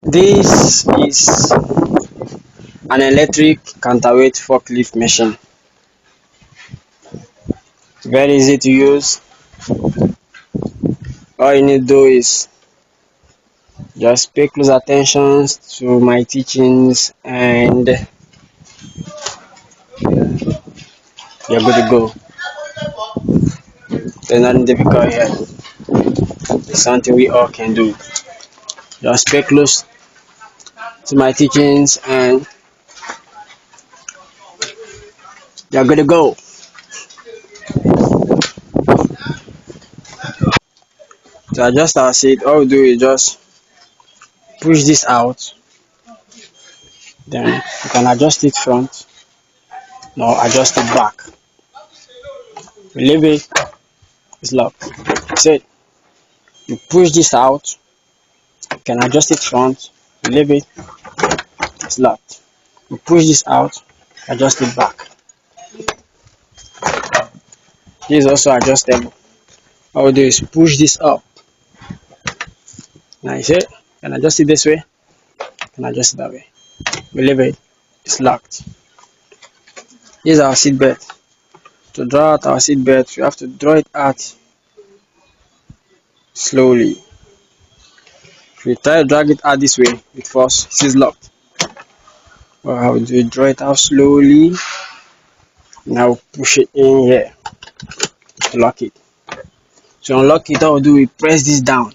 This is an electric counterweight forklift machine. Very easy to use. All you need to do is just pay close attention to my teachings and you're good to go. There's nothing difficult here. It's something we all can do. Just pay close to my teachings and you're good to go. To adjust our seat, all we do is just push this out. Then you can adjust it front or adjust it back. We leave it, it's locked. That's it. You push this out, you can adjust it front, you leave it, it's locked. You push this out, adjust it back. This is also adjustable. All we do is push this up. Now you see it? You can adjust it this way, you can adjust it that way. We leave it, it's locked. This is our seat belt. To draw out our seat belt, you have to draw it out slowly. If you try to drag it out this way with force, it is locked. Well, how do you draw it out slowly? Now push it in here to lock it. To unlock it, all we do is press this down.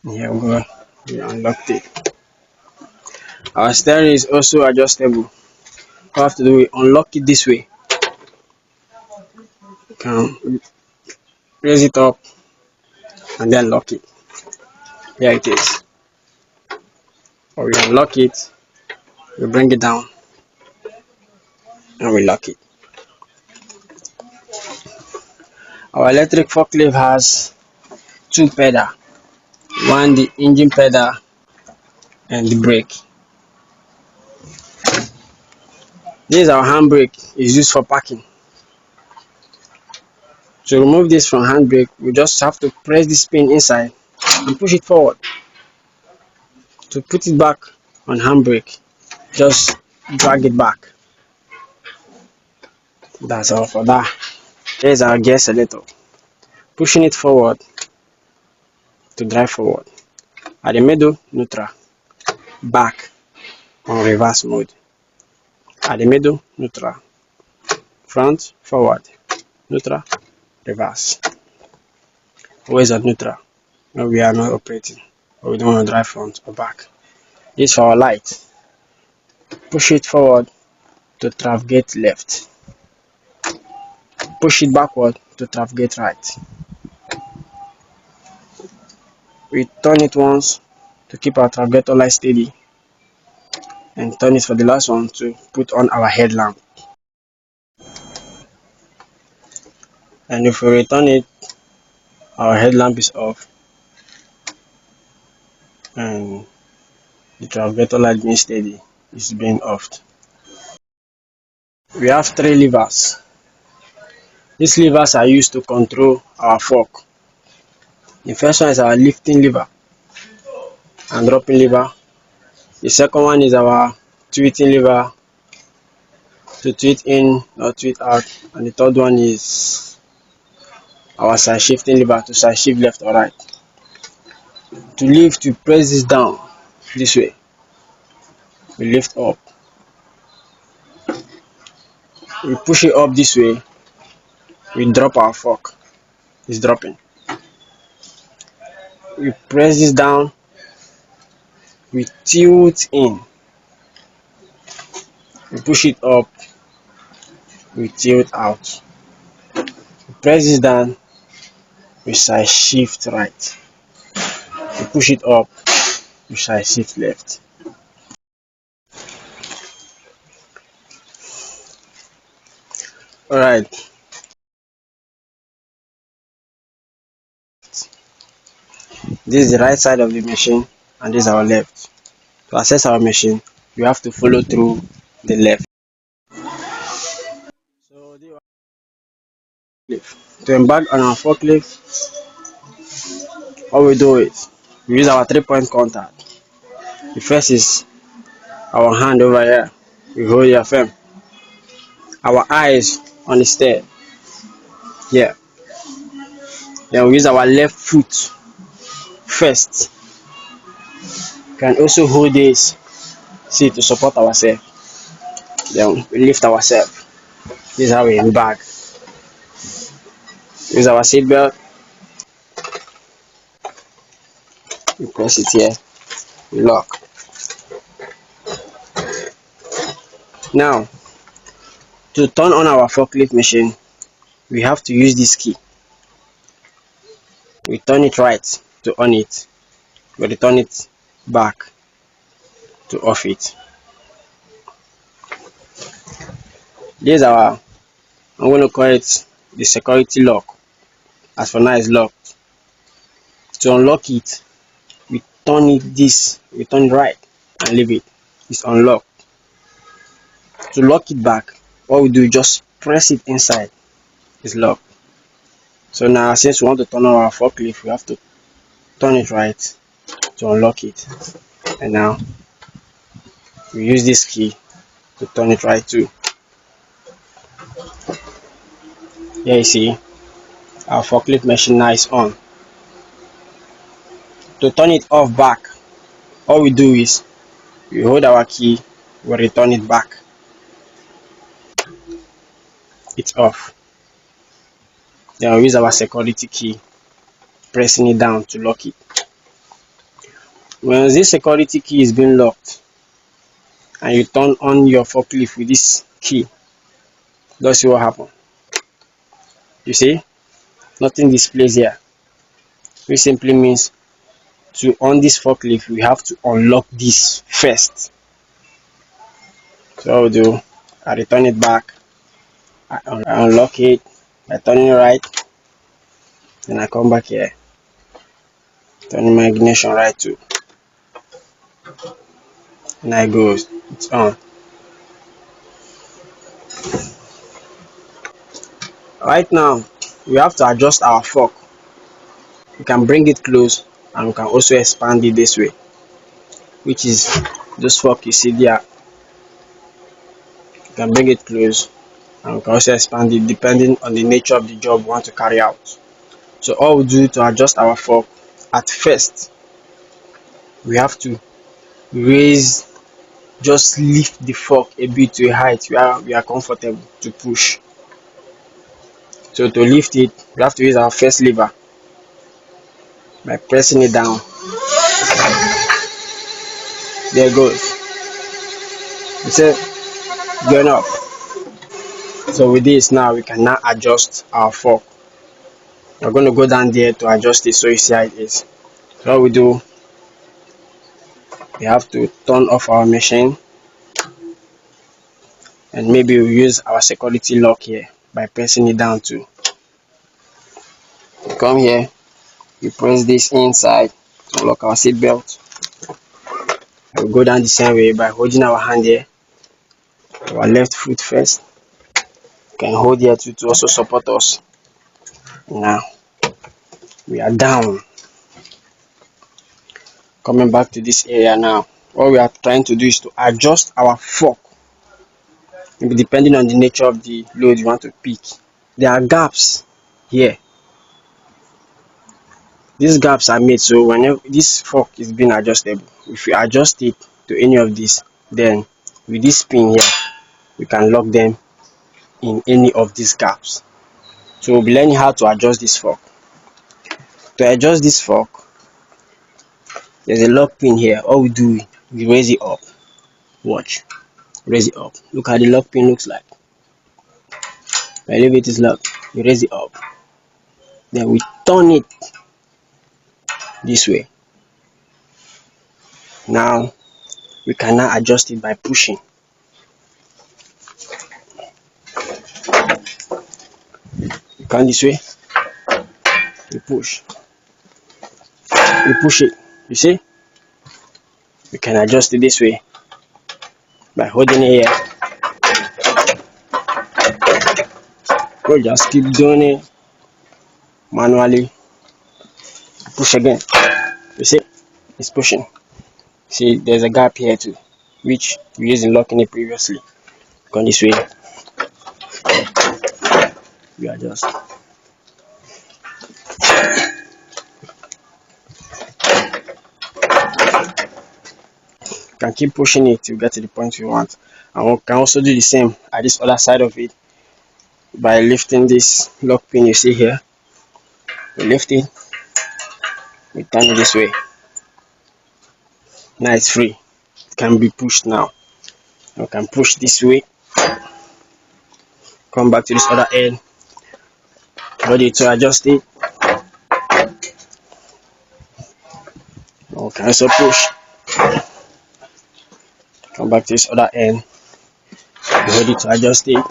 Here we go. We unlocked it. Our steering is also adjustable. All we have to do is unlock it this way. You can raise it up and then lock it. Here it is. Or we unlock it, we bring it down and we lock it. Our electric forklift has two pedals, one the engine pedal and the brake. This is our handbrake, is used for parking. To remove this from handbrake, we just have to press this pin inside and push it forward. To put it back on handbrake, just drag it back. That's all for that. Here's our gear selector. Pushing it forward to drive forward. At the middle, neutral. Back on reverse mode. At the middle, neutral. Front, forward. Neutral, reverse. Always at neutral. No, we are not operating. Or we don't want to drive front or back. This for our light. Push it forward to navigate left. Push it backward to navigate right. We turn it once to keep our navigator light steady and turn it for the last one to put on our headlamp. And if we return it, our headlamp is off and the navigator light being steady is being off. We have three levers. These levers are used to control our fork. The first one is our lifting lever and dropping lever. The second one is our tweeting lever to tweet in or tweet out, and the third one is our side shifting lever to side shift left or right. To lift, we press this down this way. We lift up. We push it up this way. We drop our fork. It's dropping. We press this down. We tilt in. We push it up. We tilt out. We press this down. We side shift right. We push it up. We side shift left. Alright. This is the right side of the machine and this is our left. To access our machine, you have to follow through the left. So to embark on our forklift, all we do is We use our 3-point contact. The first is our hand over here. We hold it firm. Our eyes on the stair. Yeah. Then we use our left foot first. We can also hold this, see, to support ourselves. Then we lift ourselves. This is how we embark. Use our seat belt. We press it here. We lock. Now, to turn on our forklift machine, we have to use this key. We turn it right to on it. We return it back to off it. This is our, I'm going to call it the security lock. As for now, it's locked. To unlock it, we turn it we turn it right and leave it. It's unlocked. To lock it back, what we do is just press it inside. It's locked. So now, since we want to turn on our forklift, we have to turn it right to unlock it. And now, we use this key to turn it right too. Here you see, our forklift machine now is on. To turn it off back, all we do is we hold our key, we return it back. It's off. Then we use our security key, pressing it down to lock it. When this security key is being locked and you turn on your forklift with this key, let's see what happens. You see, nothing displays here, which simply means to on this forklift we have to unlock this first. So what we'll do, I return it back, I unlock it, I turn it right, then I come back here, turn my ignition right too, and I go, it's on. Right now, we have to adjust our fork. We can bring it close and we can also expand it this way, which is this fork you see there. You can bring it close and we can also expand it depending on the nature of the job we want to carry out. So all we do to adjust our fork, at first we have to raise, just lift the fork a bit to a height where we are comfortable to push. So to lift it, we have to use our first lever by pressing it down. There it goes. You see, going up. So with this now, we can now adjust our fork. We're going to go down there to adjust it so you see how it is. So what we do, we have to turn off our machine, and maybe we use our security lock here by pressing it down too. Come here, we press this inside to lock our seat belt. We'll go down the same way by holding our hand here, our left foot first. You can hold here too to also support us. Now we are down. Coming back to this area now, what we are trying to do is to adjust our fork, maybe depending on the nature of the load you want to pick. There are gaps here. These gaps are made so whenever this fork is being adjustable, if you adjust it to any of these, then with this pin here we can lock them in any of these gaps. So we'll be learning how to adjust this fork. To adjust this fork, there's a lock pin here. All we do, we raise it up. Watch, raise it up. Look how the lock pin looks like. I leave it is locked. We raise it up, then we turn it this way. Now we can now adjust it by pushing. You come this way, you push it. You see, we can adjust it this way by holding it here. We'll just keep doing it manually. Push again. You see, It's pushing. See, there's a gap here too, which we used in locking it previously. Go this way. We adjust. Can keep pushing it to get to the point we want. And we can also do the same at this other side of it by lifting this lock pin you see here. We lift it, we turn it this way. Now it's free. It can be pushed now. We can push this way, come back to this other end, body to adjust it. We can also push, come back to this other end, body to adjust it,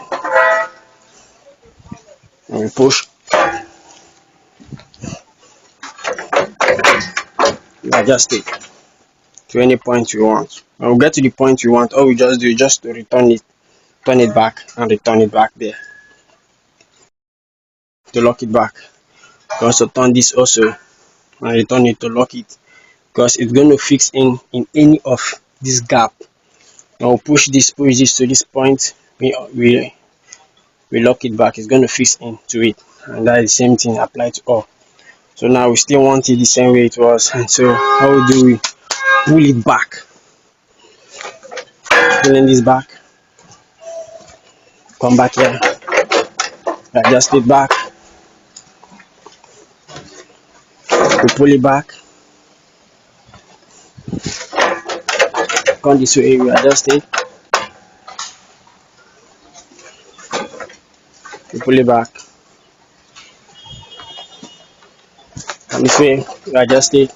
and we push, we adjust it to any point we want. When we get to the point we want, all we just do is just to return it, turn it back and return it back there to lock it back. We also turn this also and return it to lock it, because it's going to fix in any of this gap. Now we push this to this point, we lock it back. It's going to fix into it, and that is the same thing applied to all. So now we still want it the same way it was, and so how do we pull it back? Pulling this back, come back here, adjust it back, we pull it back, come this way, we adjust it, we pull it back, come this way, we adjust it,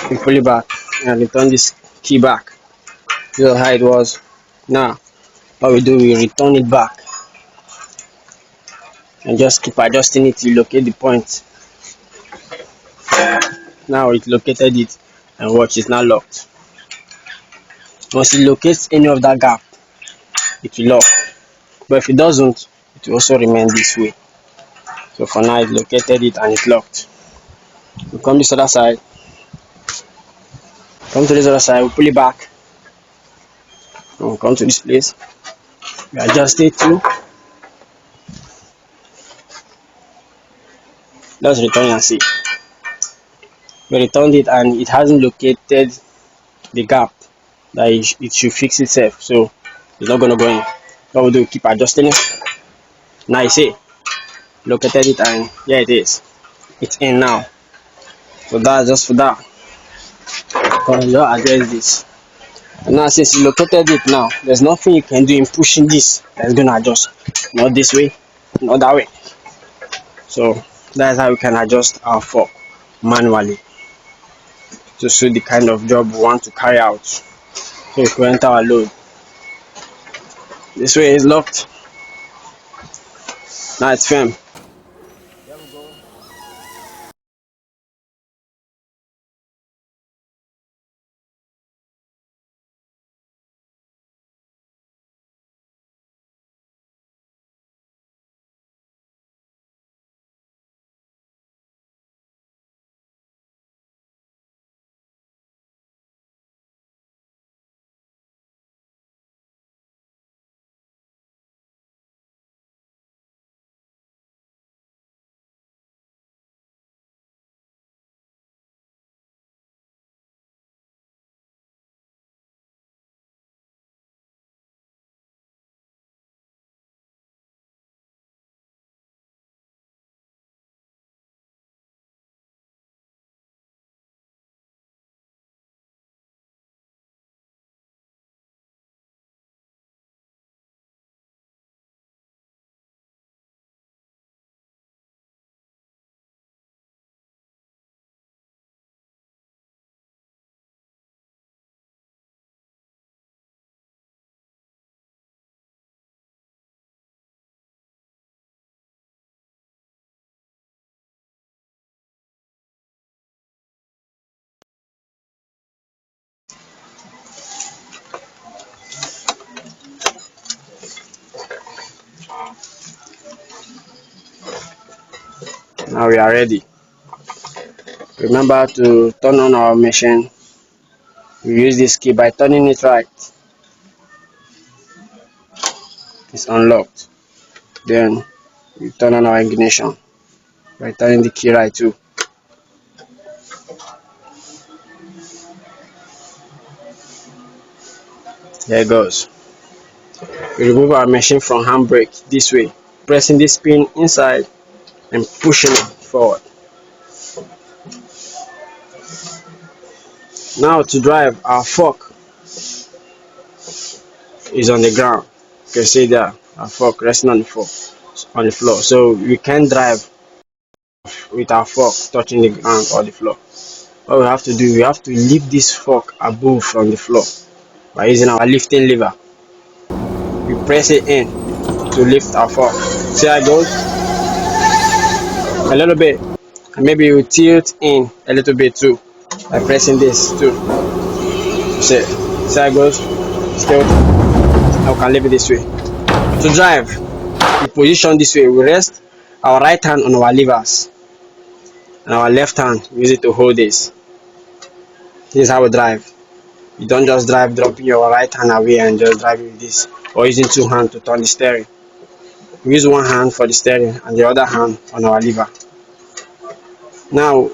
we pull it back, and return this key back. This is how it was. Now what we do, we return it back and just keep adjusting it to locate the point. Now it located it, and watch, it's now locked. Once it locates any of that gap, it will lock, but if it doesn't, it will also remain this way. So for now, it located it and it's locked. We come this other side, come to this other side, we pull it back, and we come to this place, we adjust it too. Let's return and see. We returned it and it hasn't located the gap that it should fix itself, so it's not going to go in. What we do, keep adjusting it. Now you see, located it and here it is. It's in now. So that's just for that. Come just address this. And now since you located it now, there's nothing you can do in pushing this that's going to adjust. Not this way, not that way. So that's how we can adjust our fork manually to suit the kind of job we want to carry out. So if we enter our load, this way is locked. Now it's firm. Now we are ready. Remember to turn on our machine. We use this key. By turning it right, it's unlocked. Then we turn on our ignition by turning the key right too. There it goes. We remove our machine from handbrake this way, pressing this pin inside and pushing it forward. Now to drive, our fork is on the ground. You can see there, our fork resting on the floor. So we can drive with our fork touching the ground or the floor. What we have to do, we have to lift this fork above from the floor by using our lifting lever. We press it in to lift our fork. See how it goes? A little bit. And maybe you tilt in a little bit too by pressing this too. See how it goes? Still, now we can leave it this way. To drive, we position this way. We rest our right hand on our levers and our left hand use it to hold this. This is how we drive. You don't just drive dropping your right hand away and just drive with this, or using two hands to turn the steering. We use one hand for the steering and the other hand on our lever. Now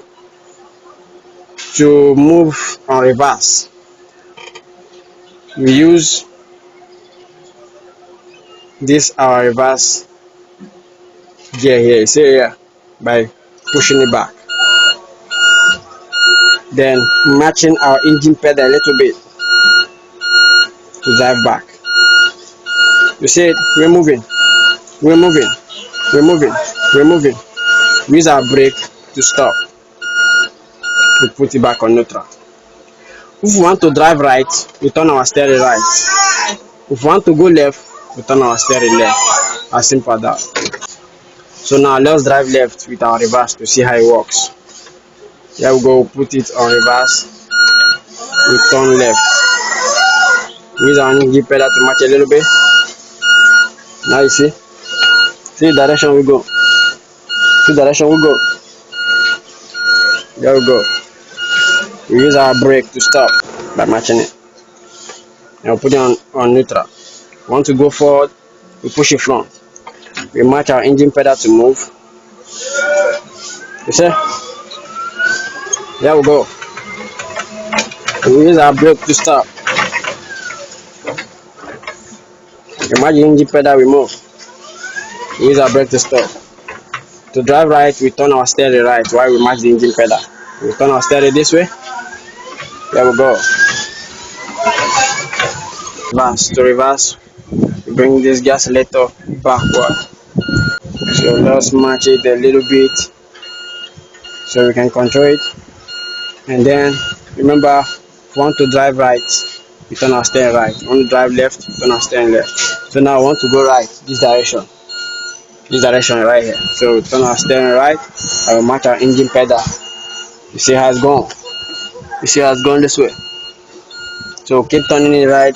to move on reverse, we use this our reverse gear here. You see here, by pushing it back, then matching our engine pedal a little bit to drive back. You see it, we're moving, we're moving, we're moving, we're moving. We use our brake to stop. We put it back on neutral. If we want to drive right, we turn our steering right. If we want to go left, we turn our steering left. As simple as that. So now let's drive left with our reverse to see how it works. Here we go, put it on reverse. We turn left. Use our engine pedal to match a little bit. Now you see the direction we go. See the direction we go. There we go. We use our brake to stop by matching it. And we put it on neutral. Want to go forward, we push it front. We match our engine pedal to move. You see? There we go. We use our brake to stop. We match the engine pedal, we move. We use our brake to stop. To drive right, we turn our steering right while we match the engine pedal. We turn our steering this way. There we go. Reverse. To reverse, we bring this gasolator backward. So let's match it a little bit so we can control it. And then remember, if we want to drive right, we turn our steering right. If we want to drive left, we turn our steering left. So now I want to go right, this direction right here. So we turn our steering right, I will match our engine pedal. You see how it's going? You see how it's going this way? So keep turning it right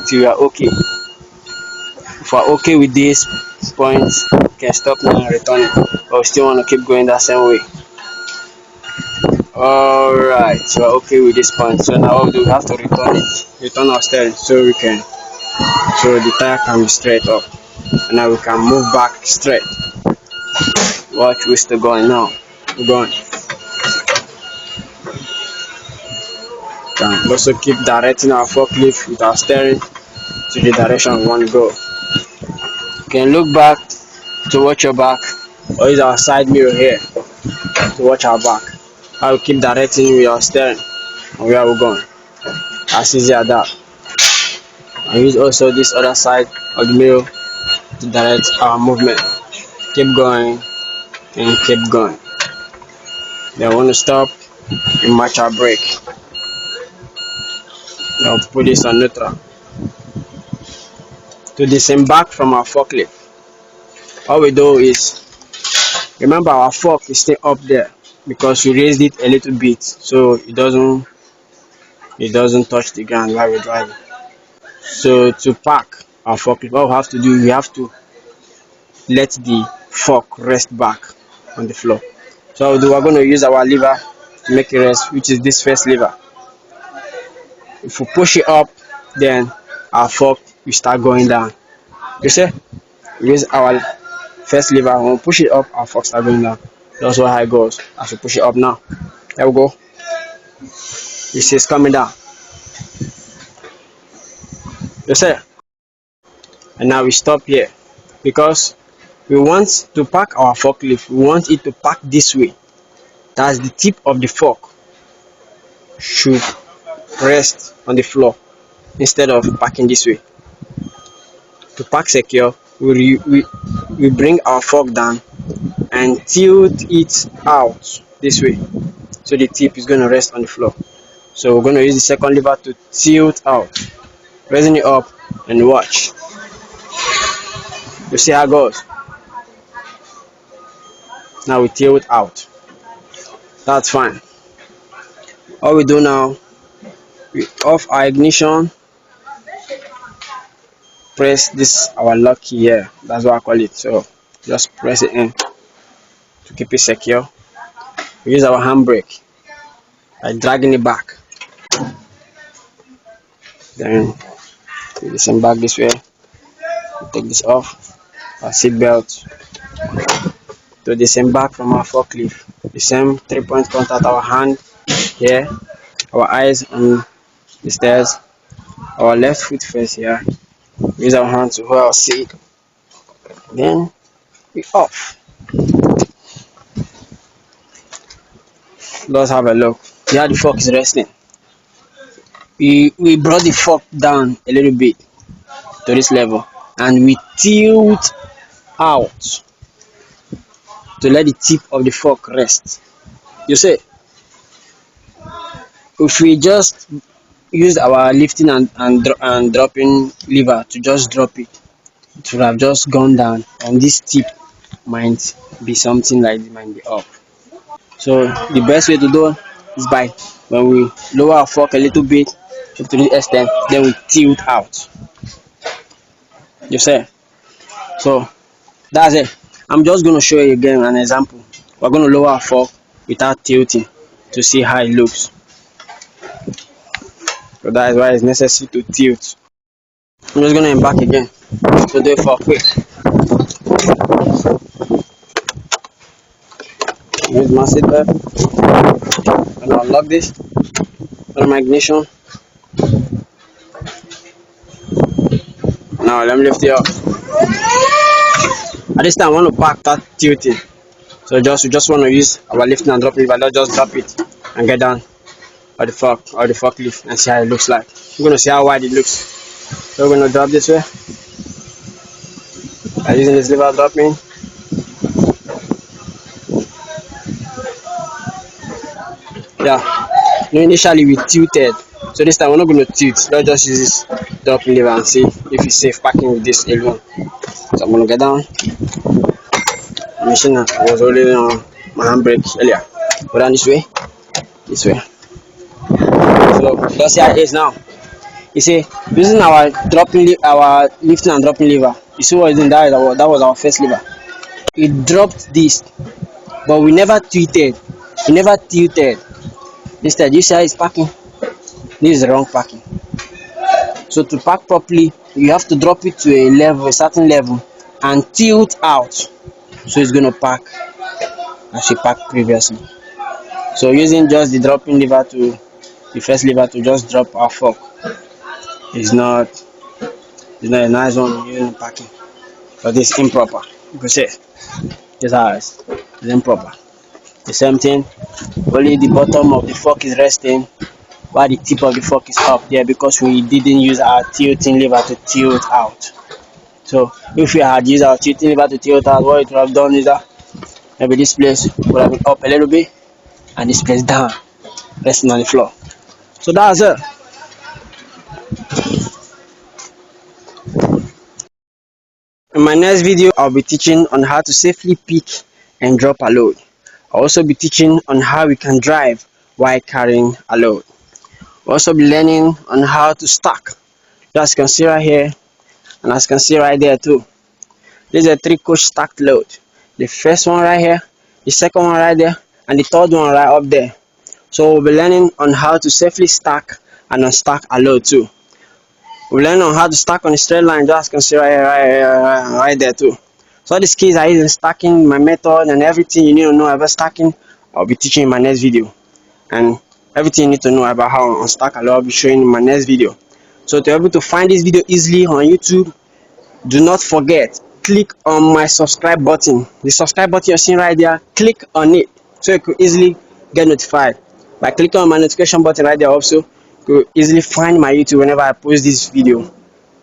till you are okay. If we are okay with this point, we can stop now and return it. But we still want to keep going that same way. Alright, so we're okay with this point. So now what we do, we have to return our steering so the tire can be straight up. And now we can move back straight. Watch, we're still going now. We're going. Can also keep directing our forklift with our steering to the direction we want to go. You can look back to watch your back, or use our side mirror here to watch our back. I will keep directing with our steering and where we're going. As easy as that. I use also this other side of the mirror to direct our movement. Keep going and keep going. Then when we stop, we match our brake. Now put this on neutral. To disembark from our forklift, all we do is, remember our fork is still up there because we raised it a little bit so it doesn't touch the ground while we're driving. So to park our forklift, what we have to do, we have to let the fork rest back on the floor. So we're going to use our lever to make it rest, which is this first lever. If we push it up, then our fork will start going down. You see, we use our first lever. When we push it up, our fork start going down. That's how it goes. As we push it up now, there we go. You see it's coming down. You see, and now we stop here because we want to pack our forklift. We want it to pack this way. That's the tip of the fork should rest on the floor instead of packing this way. To pack secure, we bring our fork down and tilt it out this way, so the tip is going to rest on the floor. So we're going to use the second lever to tilt out, raising it up, and watch. You see how it goes. Now we tilt out. That's fine. All we do now, we off our ignition, press this our lock key here. That's what I call it. So just press it in to keep it secure. We use our handbrake by dragging it back. Then we disembark this way. Take this off. Our seat belt. To disembark from our forklift, the same 3-point contact. Our hand here, our eyes on the stairs, our left foot first here. Use our hand to hold our seat. Then we off. Let's have a look. Here the fork is resting. We brought the fork down a little bit to this level and we tilt out to let the tip of the fork rest. You see, if we just use our lifting and dropping lever to just drop it, it would have just gone down, and this tip might be something like it might be up. So the best way to do it is by when we lower our fork a little bit to the extent, then we tilt out. You see, so that's it. I'm just going to show you again an example. We're going to lower our fork without tilting to see how it looks. So that is why it's necessary to tilt. I'm just going to embark again to do it for quick. Use my seatbelt. I'm going to unlock this. On my ignition. Now let me lift it up. At this time I want to back that tilting. So we just want to use our lifting and dropping, but let's just drop it and get down or the forklift and see how it looks like. We're gonna see how wide it looks. So we're gonna drop this way by using this lever dropping. Yeah. No, initially we tilted. So this time we're not gonna tilt. Let's just use this dropping lever and see if it's safe packing with this alone. So I'm gonna get down. The machine was holding on my handbrake earlier. Go down this way. This way. So let's see how it is now. You see, using our our lifting and dropping lever, you see what it's doing? That was our first lever. It dropped this, but we never tilted. We never tilted. Instead, you see how it's packing. This is the wrong packing. So to pack properly, you have to drop it to a certain level, and tilt out. So it's gonna pack as you packed previously. So using just the dropping lever to the first lever to just drop our fork is not a nice one using packing. But it's improper. You can see this how it's improper. The same thing, only the bottom of the fork is resting while the tip of the fork is up there because we didn't use our tilting lever to tilt out. So if we had used our tilting lever to tilt out, what it would have done is that maybe this place would have been up a little bit and this place down, resting on the floor. So that's it. In my next video, I'll be teaching on how to safely pick and drop a load. I'll also be teaching on how we can drive while carrying a load. We'll also be learning on how to stack. As you can see right here, and as you can see right there too. This is a 3-coach stacked load. The first one right here, the second one right there, and the third one right up there. So we'll be learning on how to safely stack and unstack a load too. We'll learn on how to stack on a straight line, just can see right there too. So all these keys are using stacking, my method, and everything you need to know about stacking. I'll be teaching in my next video, and everything you need to know about how to unstack a load I'll be showing in my next video. So to be able to find this video easily on YouTube, do not forget, click on my subscribe button. The subscribe button you're seeing right there, click on it so you could easily get notified. By clicking on my notification button right there also, you could easily find my YouTube whenever I post this video,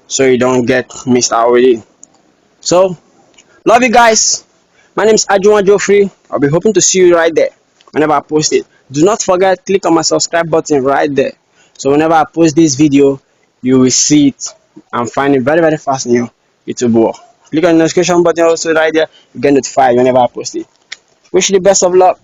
so you don't get missed out with it. So love you guys. My name is Ajuwan Joffrey. I'll be hoping to see you right there whenever I post it. Do not forget, click on my subscribe button right there, so whenever I post this video, you will see it and find it very fast in your YouTube wall. Click on the notification button also right there, you get notified whenever I post it. Wish you the best of luck.